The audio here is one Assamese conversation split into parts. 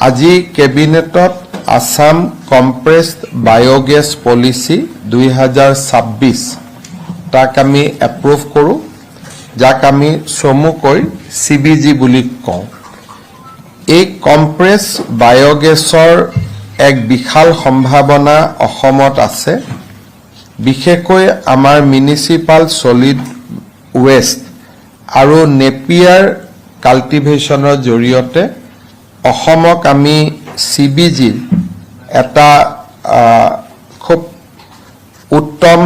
আজি কেবিনেটত আসাম কম্প্ৰেছড বায়োগেছ পলিচি 2026 তাক আমি এপ্ৰুভ কৰোঁ, যাক আমি চমুকৈ CBG বুলি কওঁ। এই কম্প্ৰেছ বায়োগেছৰ এক বিশাল সম্ভাৱনা অসমত আছে। বিশেষকৈ আমাৰ মিউনিচিপাল সলিড ওয়েষ্ট আৰু নেপিয়াৰ কাল্টিভেশ্যনৰ জৰিয়তে অসমক আমি CBG এটা খুব উত্তম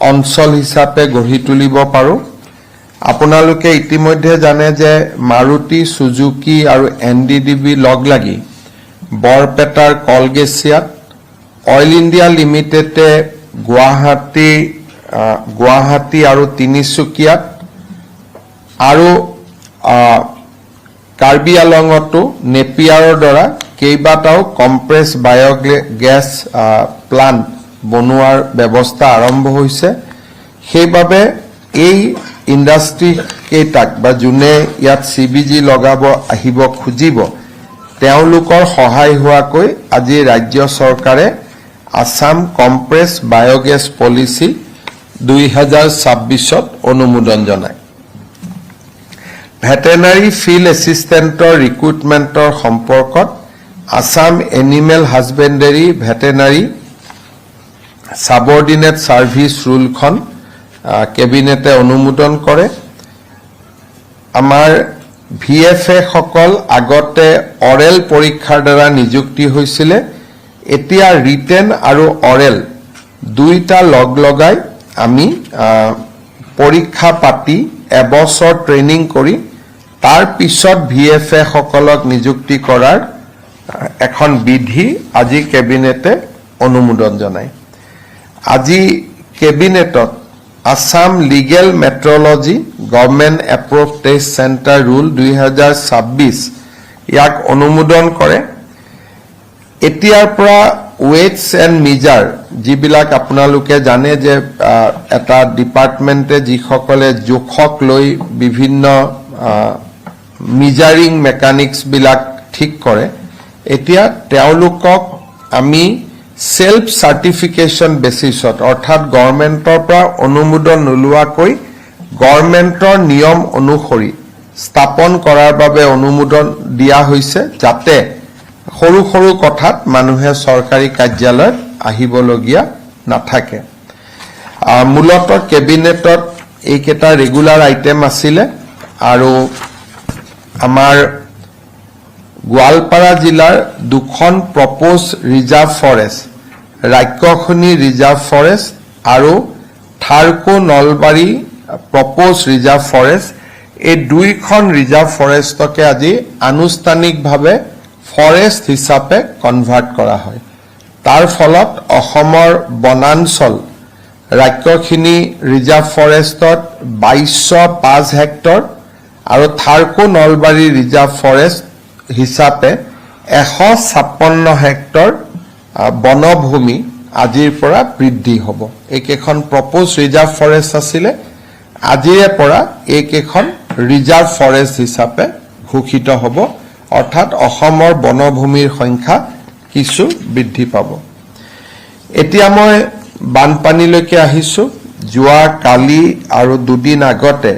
অঞ্চল হিচাপে গঢ়ি তুলিব পাৰোঁ। আপোনালোকে ইতিমধ্যে জানে যে মাৰুতি সুজুকি আৰু NDDB লগ লাগি বৰপেটাৰ কলগেছিয়াত অইল ইণ্ডিয়া লিমিটেডে গুৱাহাটী আৰু তিনিচুকীয়াত আৰু কাৰ্বি আলঙতো নেপিয়াৰৰ দ্বাৰা কেইবাটাও কম্প্ৰেছ বায়োগেছ প্লান্ট বনোৱাৰ ব্যৱস্থা আৰম্ভ হৈছে। সেইবাবে এই ইণ্ডাষ্ট্ৰী কেইটাক বা যোনে ইয়াত CBG লগাব আহিব খুজিব তেওঁলোকৰ সহায় হোৱাকৈ আজি ৰাজ্য চৰকাৰে আসাম কম্প্ৰেছ বায়োগেছ পলিচি 2026ত অনুমোদন জনায়। ভেটেনাৰী ফিল্ড এছিষ্টেণ্টৰ ৰিক্ৰুটমেণ্টৰ সম্পৰ্কত Assam animal husbandry veterinary সাবঅৰ্ডিনেট service ৰুলখন কেবিনেটে অনুমোদন কৰে। আমাৰ VFA সকল আগতে অৰেল পৰীক্ষাৰ দ্বাৰা নিযুক্তি হৈছিলে, এতিয়া ৰিটেন আৰু অৰেল দুইটা লগাই আমি পৰীক্ষা পাতি এবছৰ ট্ৰেইনিং কৰি তাৰ পিছত VFA সকলক নিযুক্তি কৰাৰ এখন বিধি আজি কেবিনেটে অনুমোদন জনায়। আজি কেবিনেটত Assam legal metrology government approve test centre rule 2026 ইয়াক অনুমোদন কৰে। এতিয়াৰ পৰা ৱেটছ এণ্ড মিজাৰ যিবিলাক আপোনালোকে জানে যে এটা ডিপাৰ্টমেণ্টে যিসকলে জোখক লৈ বিভিন্ন মিজাৰিং মেকানিক্সবিলাক ঠিক কৰে, এতিয়া তেওঁলোকক আমি সেল্ফ সাৰ্টিফিকেশন বেচিছত অৰ্থাৎ গভৰ্ণমেণ্টৰ পৰা অনুমোদন নোলোৱাকৈ গভৰ্ণমেণ্টৰ নিয়ম অনুসৰি স্থাপন কৰাৰ বাবে অনুমোদন দিয়া হৈছে, যাতে সৰু সৰু কথাত মানুহে চৰকাৰী কাৰ্যালয়ত আহিবলগীয়া নাথাকে। মূলতঃ কেবিনেটত এইকেইটা ৰেগুলাৰ আইটেম আছিলে আৰু আমাৰ গোৱালপাৰা জিলাৰ দুখন proposed reserve forest, Rakshasni reserve forest আৰু Tharko Nalbari proposed reserve forest, এই দুইখন ৰিজাৰ্ভ ফৰেষ্টকে আজি আনুষ্ঠানিকভাৱে ফৰেষ্ট হিচাপে কনভাৰ্ট কৰা হয়। তাৰ ফলত অসমৰ বনাঞ্চল ৰাক্ষসনী ৰিজাৰ্ভ ফৰেষ্টত 2205 হেক্টৰ আৰু থাৰ্কো নলবাৰী ৰিজাৰ্ভ ফৰেষ্ট হিচাপে 156 হেক্টৰ বনভূমি আজিৰ পৰা বৃদ্ধি হ'ব। এইকেইখন প্ৰপ'জ ৰিজাৰ্ভ ফৰেষ্ট আছিলে, আজিৰে পৰা এইকেইখন ৰিজাৰ্ভ ফৰেষ্ট হিচাপে ঘোষিত হ'ব, অৰ্থাৎ অসমৰ বনভূমিৰ সংখ্যা কিছু বৃদ্ধি পাব। এতিয়া মই বানপানীলৈকে আহিছোঁ। যোৱা কালি আৰু দুদিন আগতে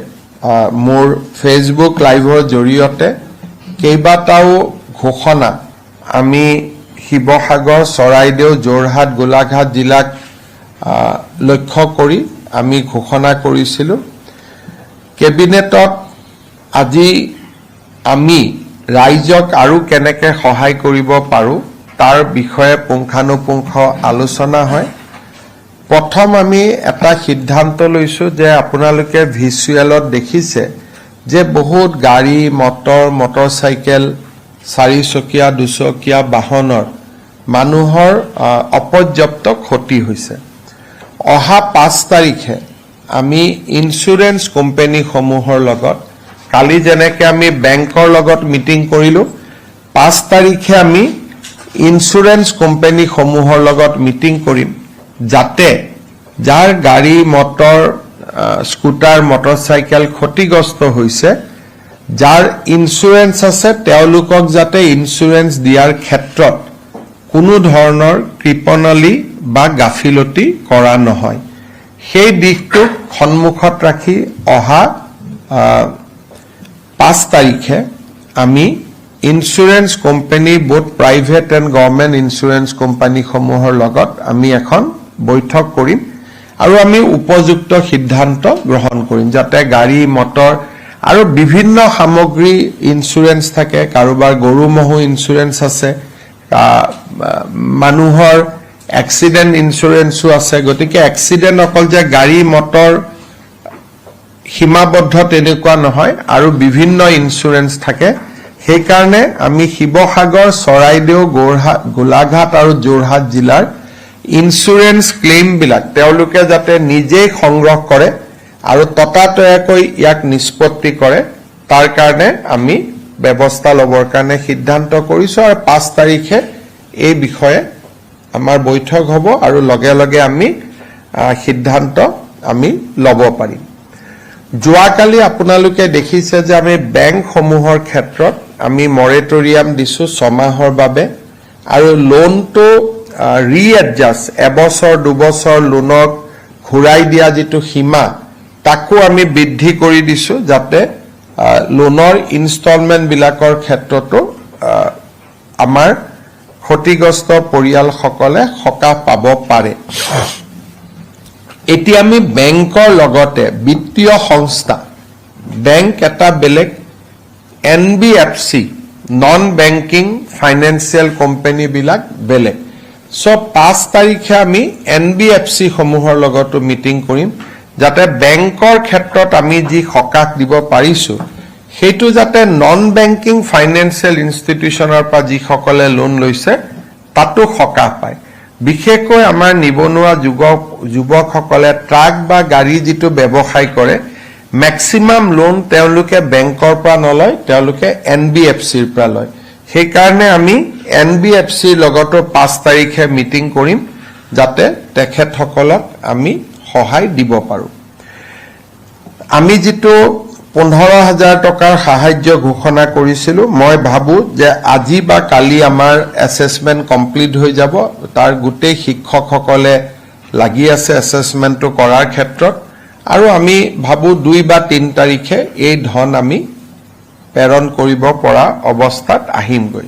মোৰ ফেচবুক লাইভৰ জৰিয়তে কেইবাটাও ঘোষণা আমি শিৱসাগৰ, চৰাইদেউ, যোৰহাট, গোলাঘাট জিলাক লক্ষ্য কৰি আমি ঘোষণা কৰিছিলোঁ। কেবিনেটত আজি আমি ৰাইজক আৰু কেনেকৈ সহায় কৰিব পাৰোঁ তাৰ বিষয়ে পুংখানুপুংখ আলোচনা হয়। প্ৰথম আমি এটা সিদ্ধান্ত লৈছোঁ যে আপোনালোকে ভিজুৱেলত দেখিছে যে বহুত গাড়ী, মটৰচাইকেল, চাৰিচকীয়া, দুচকীয়া বাহনৰ মানুহৰ অপৰ্যাপ্ত ক্ষতি হৈছে। অহা 5 তাৰিখে আমি ইঞ্চুৰেঞ্চ কোম্পানীসমূহৰ লগত, কালি যেনেকৈ আমি বেংকৰ লগত মিটিং কৰিলোঁ, 5 তাৰিখে আমি ইঞ্চুৰেঞ্চ কোম্পানীসমূহৰ লগত মিটিং কৰিম, যাতে যাৰ গাড়ী, মটৰ, স্কুটাৰ, মটৰচাইকেল ক্ষতিগ্ৰস্ত হৈছে যাৰ ইন্স্যুৰেন্স আছে তেওঁলোকক যাতে ইন্স্যুৰেন্স দিয়াৰ ক্ষেত্ৰত কোনো ধৰণৰ কৃপণালী বা গাফিলতি কৰা নহয় সেই দিশটোক সন্মুখত ৰাখি অহা 5 তাৰিখে আমি insurance company both private and government insurance কোম্পানীসমূহৰ লগত আমি এখন বৈঠক কৰিম আৰু আমি উপযুক্ত সিদ্ধান্ত গ্ৰহণ কৰিম যাতে গাড়ী মটৰ আৰু বিভিন্ন সামগ্ৰী ইন্স্যুৰেন্স থাকে কাৰোবাৰ গৰু মহু ইন্স্যুৰেন্স আছে মানুহৰ এক্সিডেন্ট ইন্স্যুৰেন্সও আছে গতিকে এক্সিডেন্ট অকল যে গাড়ী মটৰ সীমাবদ্ধ তেনেকুৱা নহয় আৰু বিভিন্ন ইন্স্যুৰেন্স থাকে সেই কাৰণে আমি শিৱসাগৰ চৰাইদেউ গোলাঘাট আৰু যোৰহাট জিলাৰ ইন্স্যুৰেন্স ক্লেইম বিলাক তেওঁলোকে যাতে নিজেই সংগ্ৰহ কৰে আৰু ততাতয়াকৈ ইয়াক নিষ্পত্তি কৰে তাৰ কাৰণে আমি ব্যৱস্থা লবৰ কাৰণে সিদ্ধান্ত কৰিছো আৰু 5 তাৰিখে এই বিষয়ে আমাৰ বৈঠক হ'ব আৰু লগে লগে আমি সিদ্ধান্ত আমি ল'ব পাৰিম যোৱাকালি আপোনালোকে দেখিছে যে আমি বেংক সমূহৰ ক্ষেত্ৰত আমি মৰেটৰিয়াম দিছো 6 মাহৰ বাবে আৰু লোনটো ৰিএডজাষ্ট এবছৰ দুবছৰ লোনক ঘূৰাই দিয়া যেটো সীমা তাকো আমি বৃদ্ধি কৰি দিছো যাতে লোনৰ ইনষ্টলমেন্ট বিলাকৰ ক্ষেত্ৰতো আমাৰ ক্ষতিগ্ৰস্ত পৰিয়ালসকলে সকাহ পাব পাৰে এতিয়া আমি বেংকৰ লগতে বিত্তীয় সংস্থা বেংক এটা বেলেগ NBFC non banking financial company বিলাক বেলেগ সো 5 তাৰিখে আমি এনবিএফসি সমূহৰ লগতো মিটিং কৰিম যাতে বেংকৰ ক্ষেত্ৰত আমি যি সকাহ দিব পাৰিছো সেইটো যাতে নন বেংকিং ফাইনেন্সিয়েল ইনষ্টিটিউচনৰ পৰা যি সকলে লোন লৈছে তাতো সকাহ পায় বিশেষকৈ আমাৰ নিবনুৱা যুৱকসকলে ট্ৰাক বা গাড়ী যেটো ব্যৱসায় কৰে ম্যাক্সিমাম লোন তেওঁলোকে বেংকৰ পৰা নলয় তেওঁলোকে এনবিএফসিৰ পৰা লয় সেই কাৰণে আমি এনবিএফসিৰ লগতো 5 তাৰিখে মিটিং কৰিম যাতে তেখেতসকলক আমি সহায় দিব পাৰো আমি যেটো 15,000 টকাৰ সাহায্য ঘোষণা কৰিছিলো মই ভাবো যে আজি বা কালি আমাৰ এসেসমেন্ট কমপ্লিট হৈ যাব তাৰ গুটেই শিক্ষকসকলে লাগি আছে এসেসমেন্টটো কৰাৰ ক্ষেত্ৰত আৰু আমি ভাবো 2 বা 3 তাৰিখে এই ধন আমি প্ৰেৰণ কৰিব পৰা অৱস্থাত আহিমগৈ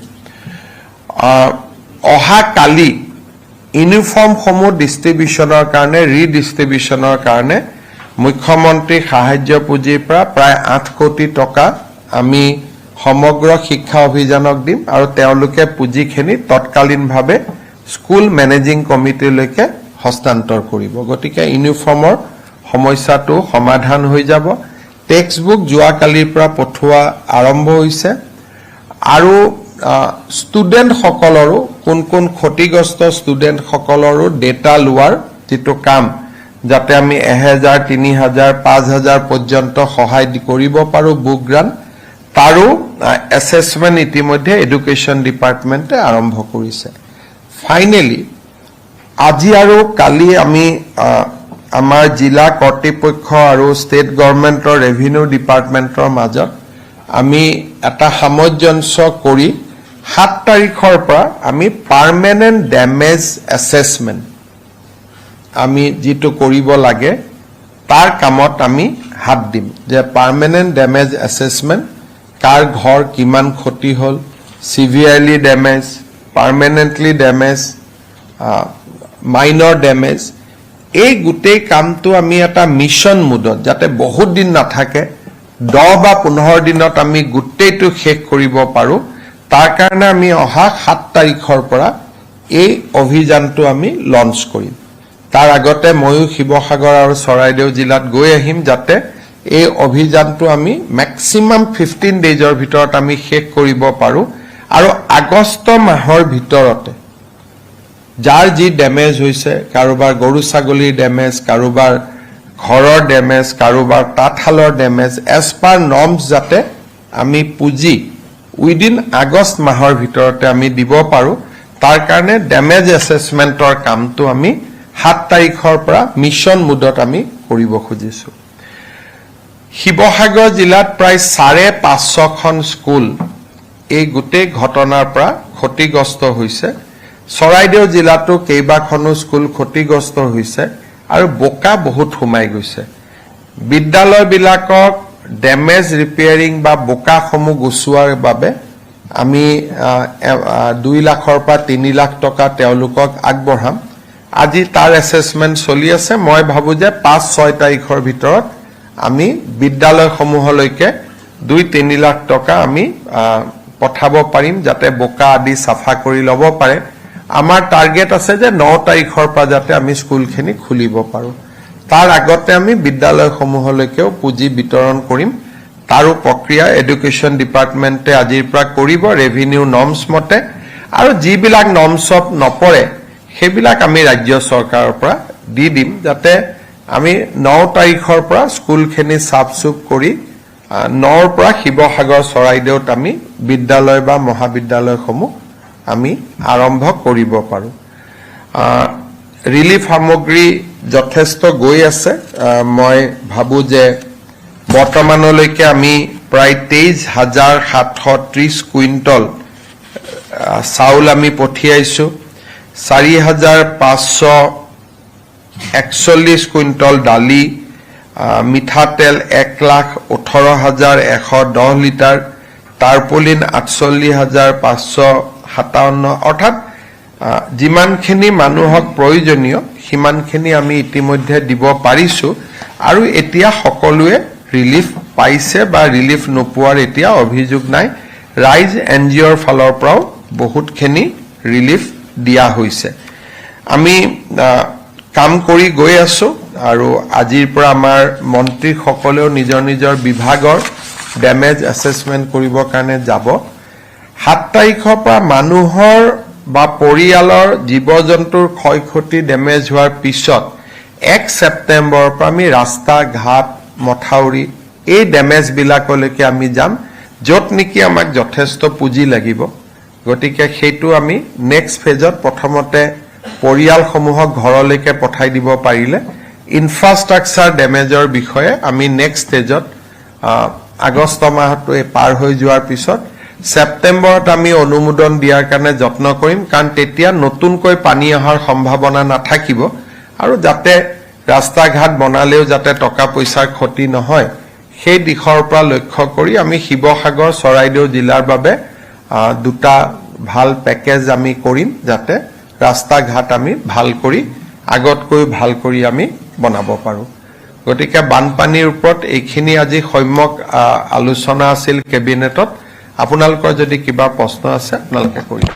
অহা কালি ইউনিফৰ্ম সমূহ ডিস্ট্ৰিবিউচনৰ কাৰণে ৰিডিস্ট্ৰিবিউচনৰ কাৰণে মুখ্যমন্ত্ৰী সাহায্য পুঁজিৰ পৰা প্ৰায় 8 কোটি টকা আমি সমগ্ৰ শিক্ষা অভিযানক দিম আৰু তেওঁলোকে পুঁজিখিনি তৎকালীনভাৱে স্কুল মেনেজিং কমিটিলৈকে হস্তান্তৰ কৰিব গতিকে ইউনিফৰ্মৰ সমস্যাটো সমাধান হৈ যাব টেক্সটবুক যোৱাকালিৰ পৰা পঠোৱা আৰম্ভ হৈছে আৰু ষ্টুডেন্ট সকলৰো কোন কোন ক্ষতিগ্ৰস্ত ষ্টুডেন্ট সকলৰো ডেটা লোৱাৰ যেটো কাম যাতে আমি 1000 3000 5000 পৰ্যন্ত সহায় কৰিব পাৰো বুক গ্ৰান্ট তাৰো এসেসমেন্ট ইতিমধ্যে এডুকেশন ডিপাৰ্টমেন্টে আৰম্ভ কৰিছে ফাইনালি আজি আৰু কালি আমি আমাৰ জিলা কৰ্তৃপক্ষ আৰু ষ্টেট গভৰ্ণমেণ্টৰ ৰেভিনিউ ডিপাৰ্টমেন্টৰ মাজত আমি এটা সামঞ্জস্য কৰি 7 তাৰিখৰ পৰা আমি পাৰ্মানেন্ট ড্যামেজ এসেসমেন্ট আমি যেটো কৰিব লাগে তাৰ কামত আমি হাত দিম যে পাৰ্মানেন্ট ড্যামেজ এসেসমেন্ট কাৰ ঘৰ কিমান ক্ষতি হল সিভিয়াৰলি ড্যামেজ পাৰ্মানেন্টলি ড্যামেজ মাইনৰ ড্যামেজ এই গুটেই কামটো আমি এটা মিশন মুডত যাতে বহুত দিন নাথাকে 10 বা 15 দিনত আমি গুটেইটো শেষ কৰিব পাৰো তাৰ কাৰণে আমি অহা 7 তাৰিখৰ পৰা এই অভিযানটো আমি লঞ্চ কৰিম তাৰ আগতে ময়ো শিৱসাগৰ আৰু চৰাইদেউ জিলাত গৈ আহিম যাতে এই অভিযানটো আমি ম্যাক্সিমাম 15 ডেজৰ ভিতৰত আমি শেষ কৰিব পাৰো আৰু আগষ্ট মাহৰ ভিতৰতে যাৰ যি ড্যামেজ হৈছে কাৰোবাৰ গৰু ছাগলীৰ ড্যামেজ কাৰোবাৰ ঘৰৰ ড্যামেজ কাৰোবাৰ তাঁতশালৰ ড্যামেজ এজ পাৰ নৰ্মছ যাতে আমি পুঁজি উইদিন আগষ্ট মাহৰ ভিতৰতে আমি দিব পাৰো তাৰ কাৰণে ড্যামেজ এসেসমেন্টৰ কামটো আমি 7 তাৰিখৰ পৰা মিশন মুডত আমি কৰিব খুজিছো শিৱসাগৰ জিলাত প্ৰায় 550খন স্কুল এই গোটেই ঘটনাৰ পৰা ক্ষতিগ্ৰস্ত হৈছে চৰাইদেউ জিলাতো কেইবাখনো স্কুল ক্ষতিগ্ৰস্ত হৈছে আৰু বোকা বহুত সোমাই গৈছে বিদ্যালয়বিলাকক ড্যামেজ ৰিপেয়াৰিং বা বোকাসমূহ গুচোৱাৰ বাবে আমি 2 লাখৰ পৰা 3 লাখ টকা তেওঁলোকক আগবঢ়াম আজি তাৰ এছেছমেন্ট চলি আছে মই ভাবো যে 5-6 তাৰিখৰ ভিতৰত আমি বিদ্যালয়সমূহলৈকে 2-3 লাখ টকা আমি পঠাব পাৰিম যাতে বোকা আদি সাফা কৰি লব পাৰে আমাৰ টাৰ্গেট আছে যে 9 তাৰিখৰ পৰা যাতে আমি স্কুলখিনি খুলিব পাৰো তাৰ আগতে আমি বিদ্যালয়সমূহলৈকেও পুঁজি বিতৰণ কৰিম তাৰো প্ৰক্ৰিয়া এডুকেশ্যন ডিপাৰ্টমেণ্টে আজিৰ পৰা কৰিব ৰেভিনিউ নৰ্মছ মতে আৰু যিবিলাক নৰ্মছত নপৰে সেইবিলাক আমি ৰাজ্য চৰকাৰৰ পৰা দি দিম যাতে আমি 9 তাৰিখৰ পৰা স্কুলখিনি সাফ-সুফ কৰি 9ৰ পৰা শিৱসাগৰ চৰাইদেউত আমি বিদ্যালয় বা মহাবিদ্যালয়সমূহ আমি আৰম্ভ কৰিব পাৰো ৰিলিফ সামগ্ৰী যথেষ্ট গৈ আছে মই ভাবো যে বৰ্তমানলৈকে আমি প্ৰায় 23730 কুইণ্টল চাউল আমি পঠিয়াইছো 4541 কুইণ্টল ডালি মিঠাতেল 1,18,110 লিটাৰ টাৰ্পলিন 48,557 অৰ্থাৎ যিমানখিনি মানুহক প্ৰয়োজনীয় সিমানখিনি আমি ইতিমধ্যে দিব পাৰিছো আৰু এতিয়া সকলোৱে ৰিলিফ পাইছে বা ৰিলিফ নোপোৱাৰ এতিয়া অভিযোগ নাই ৰাইজ এনজিঅ'ৰ ফালৰ পৰাও বহুতখিনি ৰিলিফ দিয়া হৈছে আমি কাম কৰি গৈ আছো আৰু আজিৰ পৰা আমাৰ মন্ত্ৰী সকলেও নিজৰ নিজৰ বিভাগৰ ড্যামেজ এছেছমেন্ট কৰিবৰ কাৰণে যাব 7 তাৰিখৰ পৰা মানুহৰ বা পৰিয়ালৰ জীৱ-জন্তুৰ ক্ষয়ক্ষতি ড্যামেজ হোৱাৰ পিছত 1 ছেপ্টেম্বৰৰ পৰা আমি ৰাস্তা ঘাট মথাউৰি এই ড্যামেজ বিলাকলৈকে আমি যাম যত নেকি আমাক যথেষ্ট পুঁজি লাগিব গতিকে সেইটো আমি নেক্সট ফেজত প্ৰথমতে পৰিয়ালসমূহক ঘৰলৈকে পঠাই দিব পাৰিলে ইনফ্ৰাষ্ট্ৰাকচাৰ ড্যামেজৰ বিষয়ে আমি নেক্সট ষ্টেজত আগষ্ট মাহটো পাৰ হৈ যোৱাৰ পিছত সেপ্টেম্বৰত আমি অনুমোদন দিয়াৰ কাৰণে যত্ন কৰিম কাৰণ তেতিয়া নতুনকৈ পানী অহাৰ সম্ভাৱনা নাথাকিব আৰু যাতে ৰাস্তা ঘাট বনালেও যাতে টকা পইচাৰ ক্ষতি নহয় সেই দিশৰ পৰা লক্ষ্য কৰি আমি শিৱসাগৰ চৰাইদেউ জিলাৰ বাবে দুটা ভাল পেকেজ আমি কৰিম যাতে ৰাস্তা ঘাট আমি ভাল কৰি আগতকৈ ভাল কৰি আমি বনাব পাৰো গতিকে বানপানীৰ ওপৰত এইখিনি আজি সম্যক আলোচনা আছিল কেবিনেটত আপোনালোকৰ যদি কিবা প্ৰশ্ন আছে আপোনালোকে কৰিব